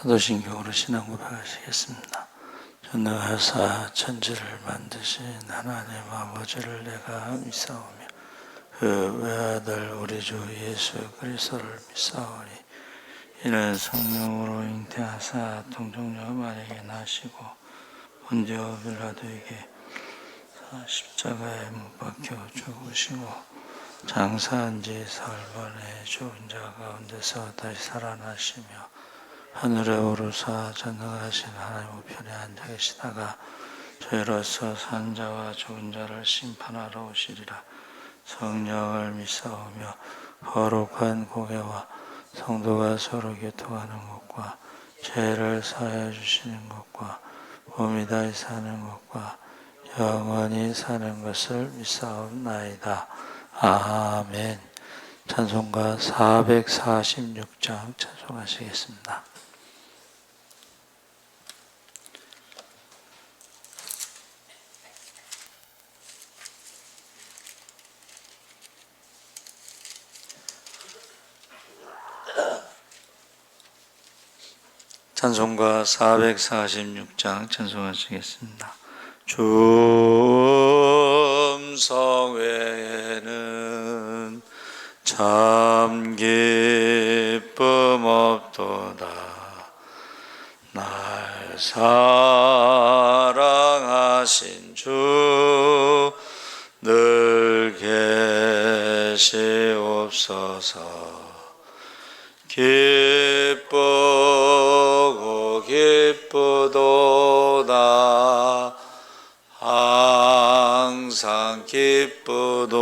사도신경으로 신앙 고백하시겠습니다. 전능하사 천지를 만드신 하나님 아버지를 내가 믿사오며 그 외아들 우리 주 예수 그리스도를 믿사오니 이는 성령으로 잉태하사 동정녀 마리아에게 나시고 본디오 빌라도에게 십자가에 못 박혀 죽으시고 장사한 지 사흘 만에 죽은 자 가운데서 다시 살아나시며 하늘에 오르사 전능하신 하나님 우편에 앉아 계시다가 저희로서 산 자와 죽은 자를 심판하러 오시리라. 성령을 믿사오며 거룩한 공예와 성도가 서로 교통하는 것과 죄를 사하여 주시는 것과 몸이 다시 사는 것과 영원히 사는 것을 믿사옵나이다. 아멘. 찬송가 446장 찬송하시겠습니다. 찬송가 446장 찬송하시겠습니다. 주 음성 외에는 참 기쁨 없도다. 날 사랑하신 주 늘 계시옵소서. 기쁘고 기쁘도다. 항상 기쁘도다.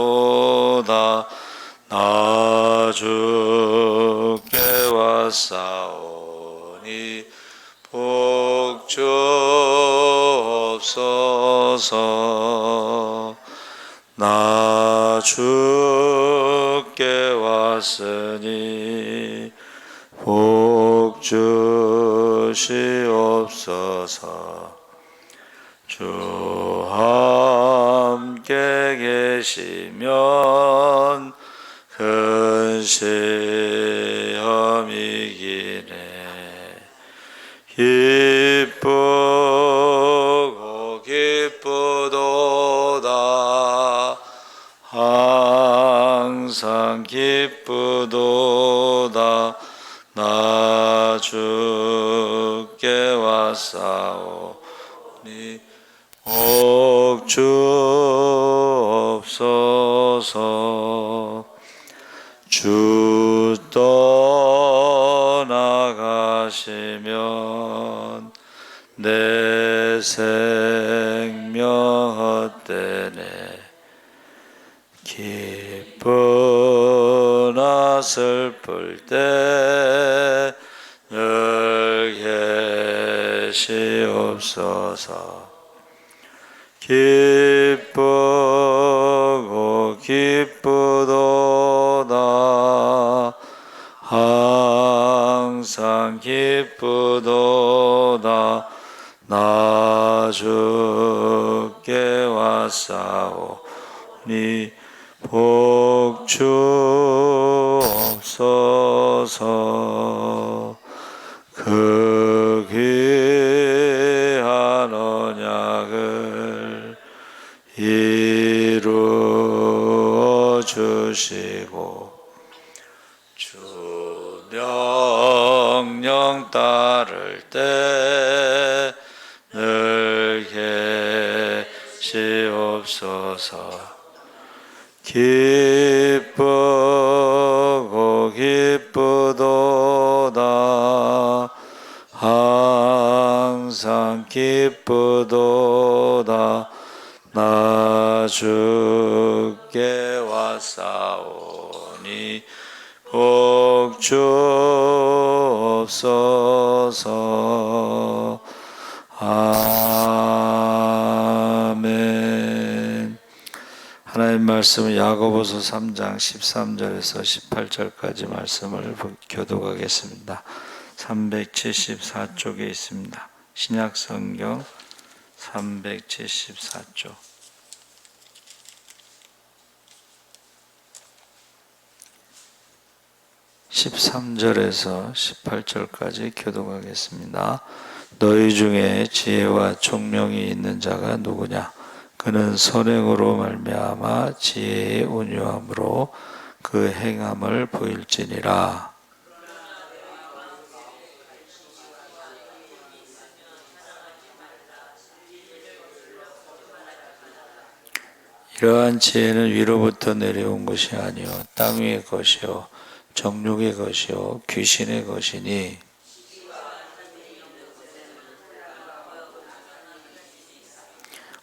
나 주께 왔사오니 복 주옵소서. 나 주께 왔으니 복 주시옵소서. 주 함께 계시면 큰 시험이기네. 기쁘고 기쁘도다. 항상 기쁘도다. 나 주께 왔사오니 복 주옵소서. 주 떠나가시면 내 생명 헛되네. 기쁘나 슬플 때 늘 계시옵소서. 기쁘고 기쁘도다. 항상 기쁘도다. 나 주께 왔사오니 복 주옵소서. 그 귀한 언약을 이루어 주시고 주 명령 따를 때 늘 계시옵소서. 기쁘고 기쁘도다. 항상 기쁘도다. 나 주께 왔사오니 복 주옵소서. 아멘. 하나님 말씀은 야고보서 3장 13절에서 18절까지 말씀을 교독하겠습니다. 374쪽에 있습니다. 신약성경 374쪽. 13절에서 18절까지 교독하겠습니다. 너희 중에 지혜와 총명이 있는 자가 누구냐? 그는 선행으로 말미암아 지혜의 온유함으로 그 행함을 보일지니라. 이러한 지혜는 위로부터 내려온 것이 아니요 땅 위의 것이요 정욕의 것이요 귀신의 것이니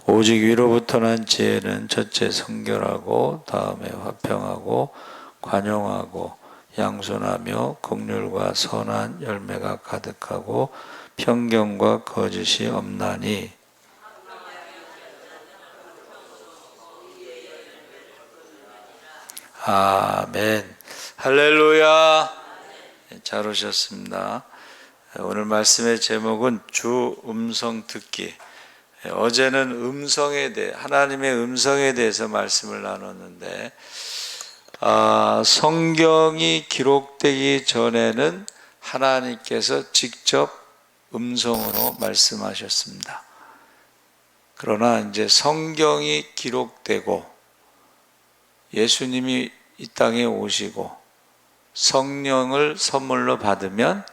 오직 위로부터 난 지혜는 첫째 성결하고 다음에 화평하고 관용하고 양손하며 긍휼과 선한 열매가 가득하고 편견과 거짓이 없나니 아멘. 할렐루야. 잘 오셨습니다. 오늘 말씀의 제목은 주 음성 듣기. 어제는 음성에 대해, 하나님의 음성에 대해서 말씀을 나눴는데, 성경이 기록되기 전에는 하나님께서 직접 음성으로 말씀하셨습니다. 그러나 이제 성경이 기록되고 예수님이 이 땅에 오시고 성령을 선물로 받으면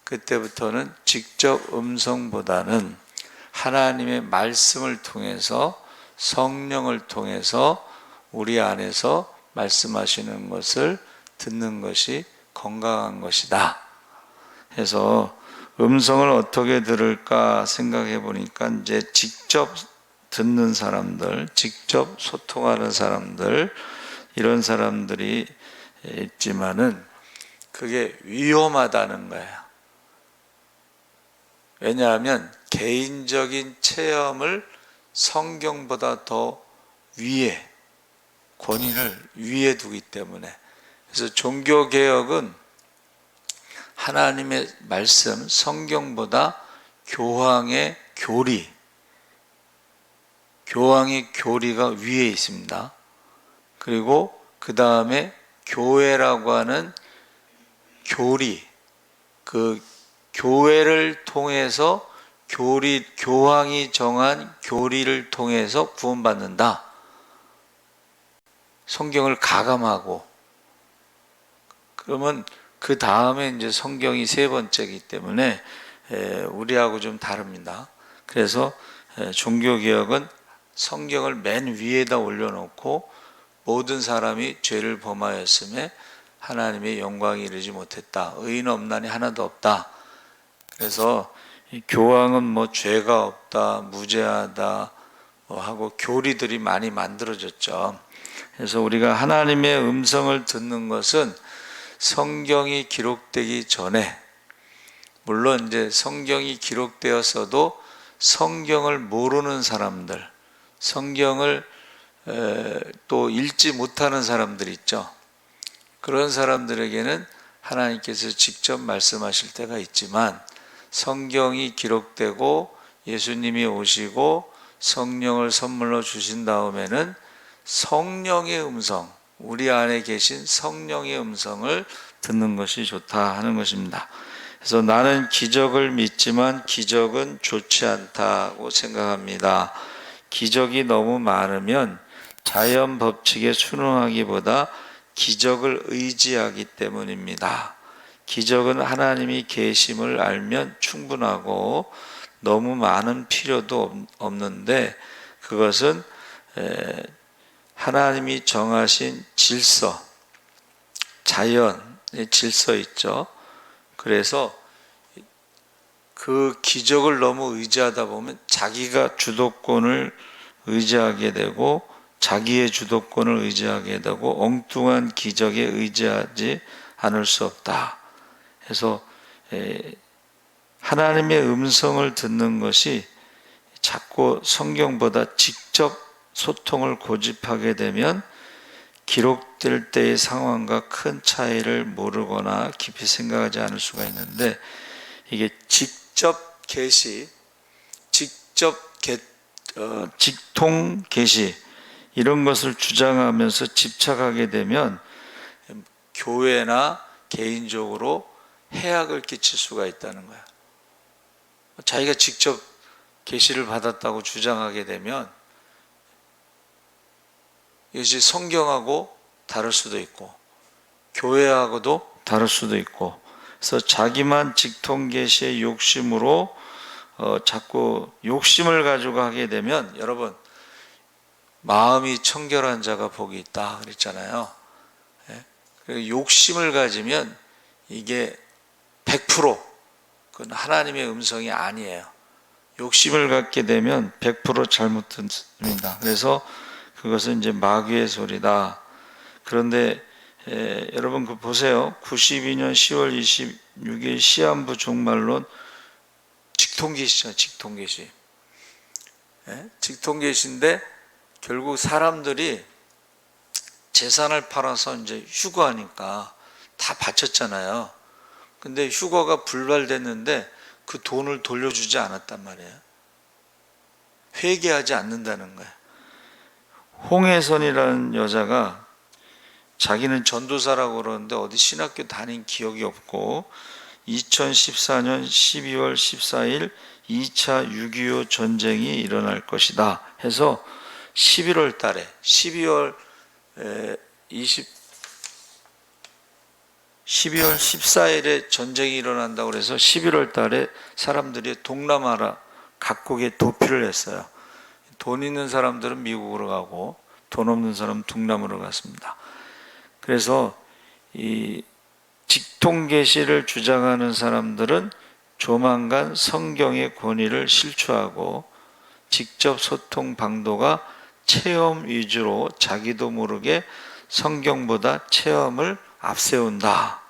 그때부터는 직접 음성보다는 하나님의 말씀을 통해서 성령을 통해서 우리 안에서 말씀하시는 것을 듣는 것이 건강한 것이다. 해서 음성을 어떻게 들을까 생각해 보니까 이제 직접 듣는 사람들, 직접 소통하는 사람들, 이런 사람들이 있지만은 그게 위험하다는 거예요. 왜냐하면 개인적인 체험을 성경보다 더 위에, 권위를 위에 두기 때문에. 그래서 종교개혁은 하나님의 말씀, 성경보다 교황의 교리가 위에 있습니다. 그리고 그 다음에 교회라고 하는 교리, 그 교회를 통해서 교황이 정한 교리를 통해서 구원받는다. 성경을 가감하고 그러면 그 다음에 이제 성경이 세 번째이기 때문에 우리하고 좀 다릅니다. 그래서 종교개혁은 성경을 맨 위에다 올려놓고 모든 사람이 죄를 범하였음에 하나님의 영광이 이르지 못했다. 의인 없나니 하나도 없다. 그래서 교황은 뭐 죄가 없다, 무죄하다 하고 교리들이 많이 만들어졌죠. 그래서 우리가 하나님의 음성을 듣는 것은 성경이 기록되기 전에, 물론 이제 성경이 기록되었어도 성경을 모르는 사람들, 성경을 또 읽지 못하는 사람들 있죠. 그런 사람들에게는 하나님께서 직접 말씀하실 때가 있지만 성경이 기록되고 예수님이 오시고 성령을 선물로 주신 다음에는 성령의 음성, 우리 안에 계신 성령의 음성을 듣는 것이 좋다 하는 것입니다. 그래서 나는 기적을 믿지만 기적은 좋지 않다고 생각합니다. 기적이 너무 많으면 자연 법칙에 순응하기보다 기적을 의지하기 때문입니다. 기적은 하나님이 계심을 알면 충분하고 너무 많은 필요도 없는데 그것은 하나님이 정하신 질서, 자연의 질서 있죠. 그래서 그 기적을 너무 의지하다 보면 자기가 주도권을 의지하게 되고 자기의 주도권을 의지하게 되고 엉뚱한 기적에 의지하지 않을 수 없다. 그래서 하나님의 음성을 듣는 것이 자꾸 성경보다 직접 소통을 고집하게 되면 기록될 때의 상황과 큰 차이를 모르거나 깊이 생각하지 않을 수가 있는데 이게 직접 계시, 직통 계시 이런 것을 주장하면서 집착하게 되면 교회나 개인적으로 해악을 끼칠 수가 있다는 거야. 자기가 직접 계시를 받았다고 주장하게 되면 이것이 성경하고 다를 수도 있고 교회하고도 다를 수도 있고, 그래서 자기만 직통 계시의 욕심으로 자꾸 욕심을 가지고 하게 되면, 여러분, 마음이 청결한 자가 복이 있다 그랬잖아요. 예? 욕심을 가지면 이게 100% 그건 하나님의 음성이 아니에요. 욕심을 갖게 되면 100% 잘못 듣습니다. 그래서 그것은 이제 마귀의 소리다. 그런데 여러분 그 보세요. 92년 10월 26일 시한부 종말론 직통계시죠. 직통계시. 직통계시인데 결국 사람들이 재산을 팔아서 이제 휴거하니까 다 바쳤잖아요. 근데 휴거가 불발됐는데 그 돈을 돌려주지 않았단 말이에요. 회개하지 않는다는 거예요. 홍혜선이라는 여자가 자기는 전도사라고 그러는데 어디 신학교 다닌 기억이 없고 2014년 12월 14일 2차 6.25 전쟁이 일어날 것이다 해서 11월 달에 12월 14일에 전쟁이 일어난다고 그래서 11월 달에 사람들이 동남아라 각국에 도피를 했어요. 돈 있는 사람들은 미국으로 가고 돈 없는 사람은 동남으로 갔습니다. 그래서 이 직통계시를 주장하는 사람들은 조만간 성경의 권위를 실추하고 직접 소통 방도가 체험 위주로 자기도 모르게 성경보다 체험을 앞세운다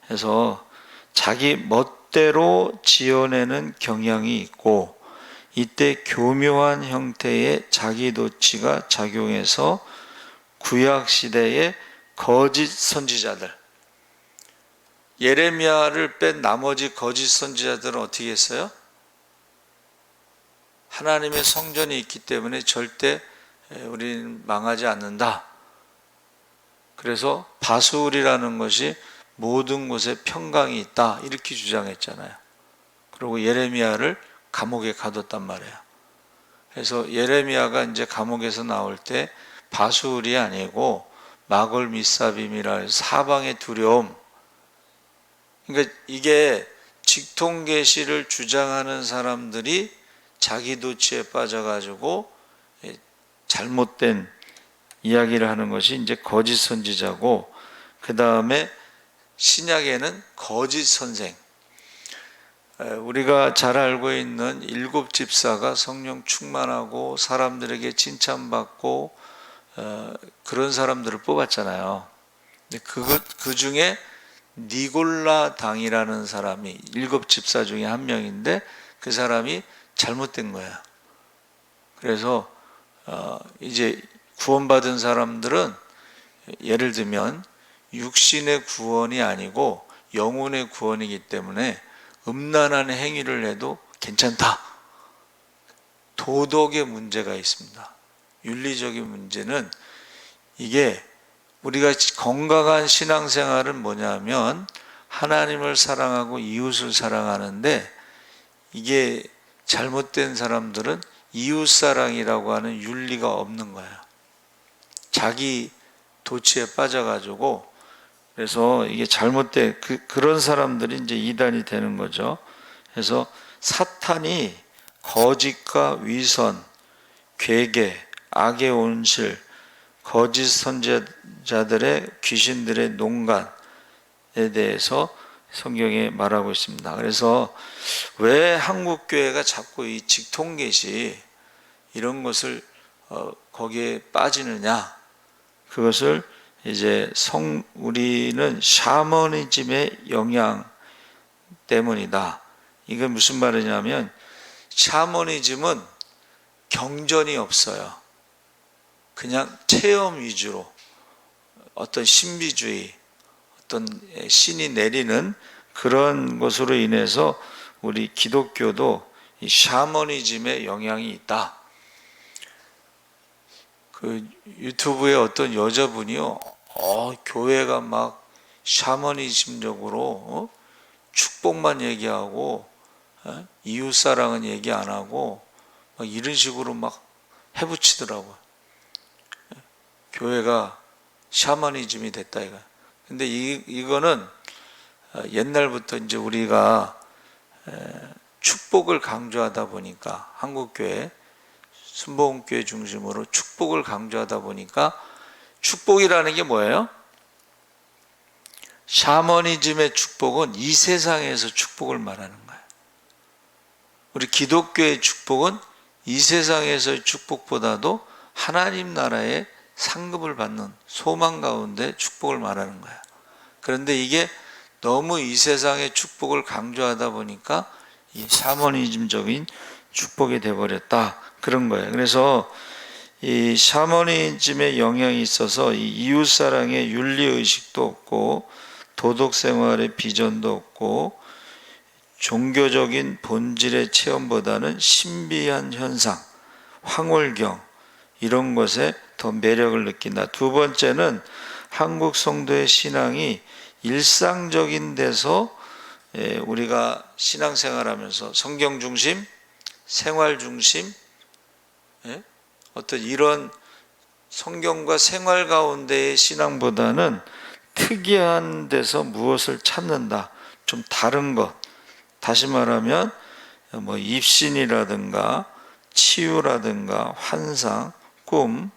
해서 자기 멋대로 지어내는 경향이 있고, 이때 교묘한 형태의 자기도취가 작용해서 구약시대의 거짓 선지자들, 예레미야를 뺀 나머지 거짓 선지자들은 어떻게 했어요? 하나님의 성전이 있기 때문에 절대 우리는 망하지 않는다. 그래서 바술이라는 것이 모든 곳에 평강이 있다 이렇게 주장했잖아요. 그리고 예레미야를 감옥에 가뒀단 말이에요. 그래서 예레미야가 이제 감옥에서 나올 때 바술이 아니고 마골 미사빔이라 해서 사방의 두려움. 그러니까 이게 직통계시를 주장하는 사람들이 자기도취에 빠져가지고 잘못된 이야기를 하는 것이 이제 거짓 선지자고, 그 다음에 신약에는 거짓 선생. 우리가 잘 알고 있는 7 집사가 성령 충만하고 사람들에게 칭찬받고 그런 사람들을 뽑았잖아요. 근데 그 중에 니골라 당이라는 사람이 7 집사 중에 한 명인데 그 사람이 잘못된 거야. 그래서 이제 구원받은 사람들은 예를 들면 육신의 구원이 아니고 영혼의 구원이기 때문에 음란한 행위를 해도 괜찮다. 도덕의 문제가 있습니다. 윤리적인 문제는 이게 우리가 건강한 신앙생활은 뭐냐면 하나님을 사랑하고 이웃을 사랑하는데, 이게 잘못된 사람들은 이웃사랑이라고 하는 윤리가 없는 거예요. 자기 도취에 빠져가지고, 그래서 이게 잘못된 그런 사람들이 이제 이단이 되는 거죠. 그래서 사탄이 거짓과 위선, 괴계, 악의 온실, 거짓 선지자들의 귀신들의 농간에 대해서 성경에 말하고 있습니다. 그래서 왜 한국 교회가 자꾸 이 직통계시 이런 것을 거기에 빠지느냐? 그것을 이제 우리는 샤머니즘의 영향 때문이다. 이건 무슨 말이냐면 샤머니즘은 경전이 없어요. 그냥 체험 위주로 어떤 신비주의, 어떤 신이 내리는 그런 것으로 인해서 우리 기독교도 이 샤머니즘의 영향이 있다. 그 유튜브에 어떤 여자분이요, 교회가 막 샤머니즘적으로 축복만 얘기하고 이웃사랑은 얘기 안 하고 막 이런 식으로 막 해붙이더라고요. 교회가 샤머니즘이 됐다 이거. 근데 이거는 옛날부터 이제 우리가 축복을 강조하다 보니까 한국교회 순복음교회 중심으로 축복을 강조하다 보니까 축복이라는 게 뭐예요? 샤머니즘의 축복은 이 세상에서 축복을 말하는 거예요. 우리 기독교의 축복은 이 세상에서의 축복보다도 하나님 나라의 상급을 받는 소망 가운데 축복을 말하는 거예요. 그런데 이게 너무 이 세상의 축복을 강조하다 보니까 이 샤머니즘적인 축복이 돼버렸다 그런 거예요. 그래서 이 샤머니즘의 영향이 있어서 이 이웃사랑의 윤리의식도 없고 도덕생활의 비전도 없고 종교적인 본질의 체험보다는 신비한 현상, 황홀경 이런 것에 더 매력을 느낀다. 두 번째는 한국 성도의 신앙이 일상적인 데서 우리가 신앙생활하면서 성경 중심, 생활 중심, 어떤 이런 성경과 생활 가운데의 신앙보다는 특이한 데서 무엇을 찾는다. 좀 다른 것. 다시 말하면 뭐 입신이라든가 치유라든가 환상, 꿈,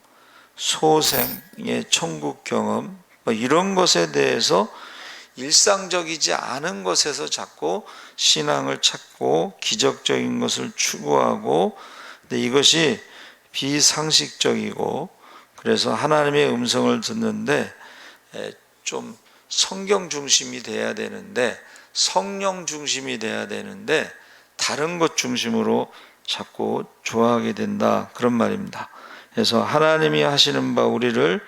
소생의 천국 경험 뭐 이런 것에 대해서 일상적이지 않은 것에서 자꾸 신앙을 찾고 기적적인 것을 추구하고, 근데 이것이 비상식적이고 그래서 하나님의 음성을 듣는데 좀 성경 중심이 돼야 되는데 성령 중심이 돼야 되는데 다른 것 중심으로 자꾸 좋아하게 된다 그런 말입니다. 그래서 하나님이 하시는 바 우리를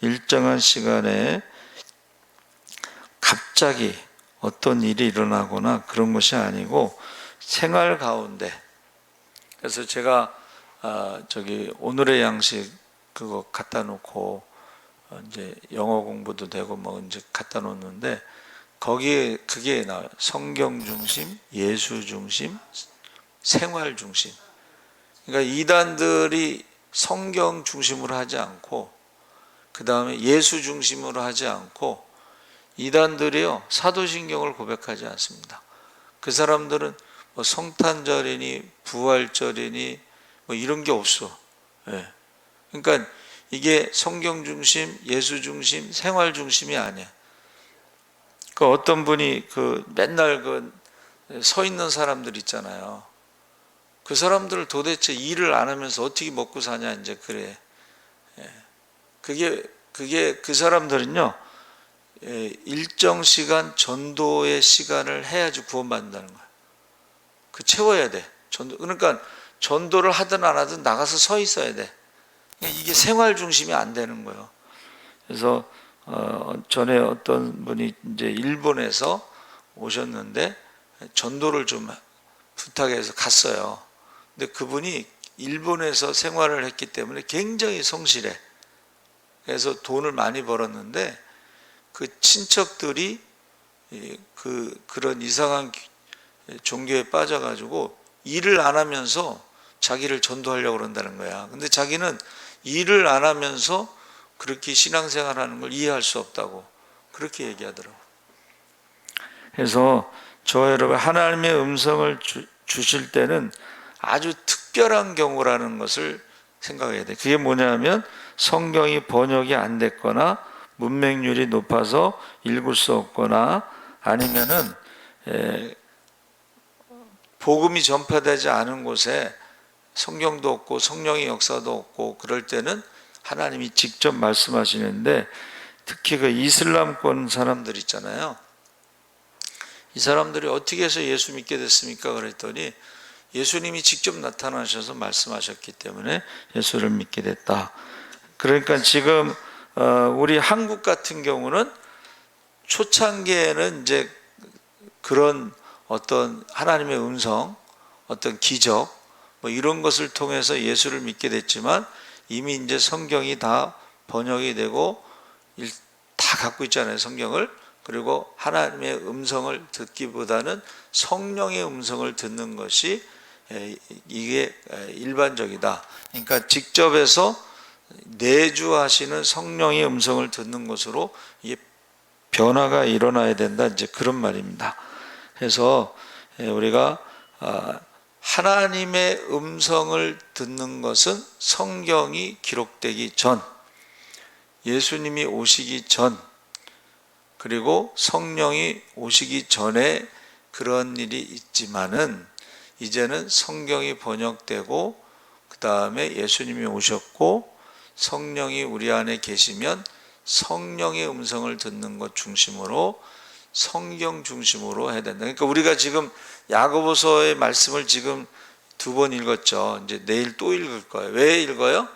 일정한 시간에 갑자기 어떤 일이 일어나거나 그런 것이 아니고 생활 가운데. 그래서 제가 오늘의 양식 그거 갖다 놓고 이제 영어 공부도 되고 뭐 이제 갖다 놓는데 거기에 그게 나와요. 성경 중심, 예수 중심, 생활 중심. 그러니까 이단들이 성경 중심으로 하지 않고 그 다음에 예수 중심으로 하지 않고 이단들이요 사도신경을 고백하지 않습니다. 그 사람들은 뭐 성탄절이니 부활절이니 뭐 이런 게 없어. 그러니까 이게 성경 중심, 예수 중심, 생활 중심이 아니야. 그 어떤 분이 그 맨날 그 서 있는 사람들 있잖아요. 그 사람들을 도대체 일을 안 하면서 어떻게 먹고 사냐 이제 그래. 그게 그 사람들은요 일정 시간 전도의 시간을 해야지 구원받는다는 거야. 그 채워야 돼. 전도. 그러니까 전도를 하든 안 하든 나가서 서 있어야 돼. 이게 생활 중심이 안 되는 거예요. 그래서 전에 어떤 분이 이제 일본에서 오셨는데 전도를 좀 부탁해서 갔어요. 근데 그분이 일본에서 생활을 했기 때문에 굉장히 성실해. 그래서 돈을 많이 벌었는데 그 친척들이 그런 이상한 종교에 빠져가지고 일을 안 하면서 자기를 전도하려고 그런다는 거야. 근데 자기는 일을 안 하면서 그렇게 신앙생활하는 걸 이해할 수 없다고 그렇게 얘기하더라고. 그래서 저 여러분 하나님의 음성을 주실 때는 아주 특별한 경우라는 것을 생각해야 돼. 그게 뭐냐면 성경이 번역이 안 됐거나 문맹률이 높아서 읽을 수 없거나 아니면은 복음이 전파되지 않은 곳에 성경도 없고 성령의 역사도 없고 그럴 때는 하나님이 직접 말씀하시는데 특히 그 이슬람권 사람들 있잖아요. 이 사람들이 어떻게 해서 예수 믿게 됐습니까? 그랬더니 예수님이 직접 나타나셔서 말씀하셨기 때문에 예수를 믿게 됐다. 그러니까 지금 우리 한국 같은 경우는 초창기에는 이제 그런 어떤 하나님의 음성, 어떤 기적 뭐 이런 것을 통해서 예수를 믿게 됐지만 이미 이제 성경이 다 번역이 되고 다 갖고 있잖아요, 성경을. 그리고 하나님의 음성을 듣기보다는 성령의 음성을 듣는 것이 이게 일반적이다. 그러니까 직접해서 내주하시는 성령의 음성을 듣는 것으로 이게 변화가 일어나야 된다. 이제 그런 말입니다. 그래서 우리가 하나님의 음성을 듣는 것은 성경이 기록되기 전, 예수님이 오시기 전, 그리고 성령이 오시기 전에 그런 일이 있지만은 이제는 성경이 번역되고 그 다음에 예수님이 오셨고 성령이 우리 안에 계시면 성령의 음성을 듣는 것 중심으로 성경 중심으로 해야 된다. 그러니까 우리가 지금 야고보서의 말씀을 지금 2번 읽었죠. 이제 내일 또 읽을 거예요. 왜 읽어요?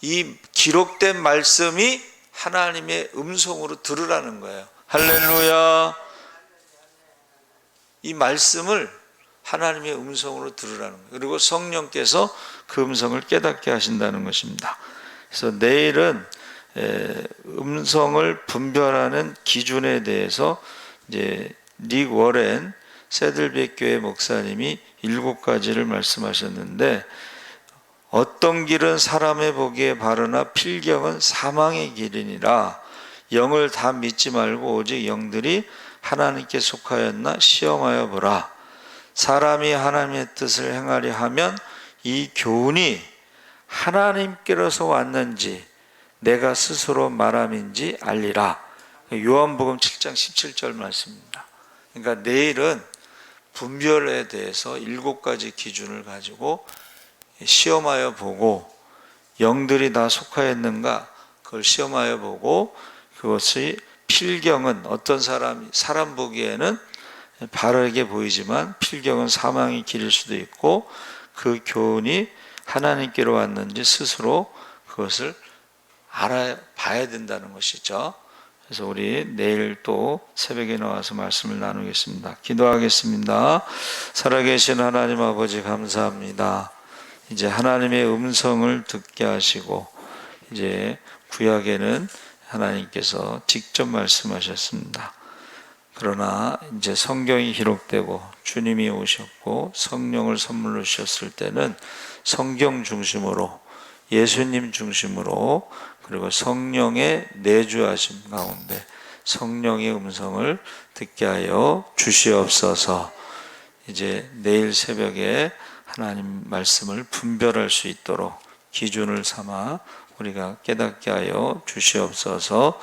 이 기록된 말씀이 하나님의 음성으로 들으라는 거예요. 할렐루야. 이 말씀을 하나님의 음성으로 들으라는 거예요. 그리고 성령께서 그 음성을 깨닫게 하신다는 것입니다. 그래서 내일은 음성을 분별하는 기준에 대해서 이제 릭 워렌 세들백 교회 목사님이 7가지를 말씀하셨는데, 어떤 길은 사람의 보기에 바르나 필경은 사망의 길이니라. 영을 다 믿지 말고 오직 영들이 하나님께 속하였나 시험하여 보라. 사람이 하나님의 뜻을 행하려 하면 이 교훈이 하나님께로서 왔는지 내가 스스로 말함인지 알리라. 요한복음 7장 17절 말씀입니다. 그러니까 내일은 분별에 대해서 7가지 기준을 가지고 시험하여 보고 영들이 다 속하였는가 그걸 시험하여 보고, 그것이 필경은 어떤 사람 보기에는 바르게 보이지만 필경은 사망의 길일 수도 있고, 그 교훈이 하나님께로 왔는지 스스로 그것을 알아봐야 된다는 것이죠. 그래서 우리 내일 또 새벽에 나와서 말씀을 나누겠습니다. 기도하겠습니다. 살아계신 하나님 아버지 감사합니다. 이제 하나님의 음성을 듣게 하시고 이제 구약에는 하나님께서 직접 말씀하셨습니다. 그러나 이제 성경이 기록되고 주님이 오셨고 성령을 선물로 주셨을 때는 성경 중심으로, 예수님 중심으로, 그리고 성령의 내주하심 가운데 성령의 음성을 듣게 하여 주시옵소서. 이제 내일 새벽에 하나님 말씀을 분별할 수 있도록 기준을 삼아 우리가 깨닫게 하여 주시옵소서.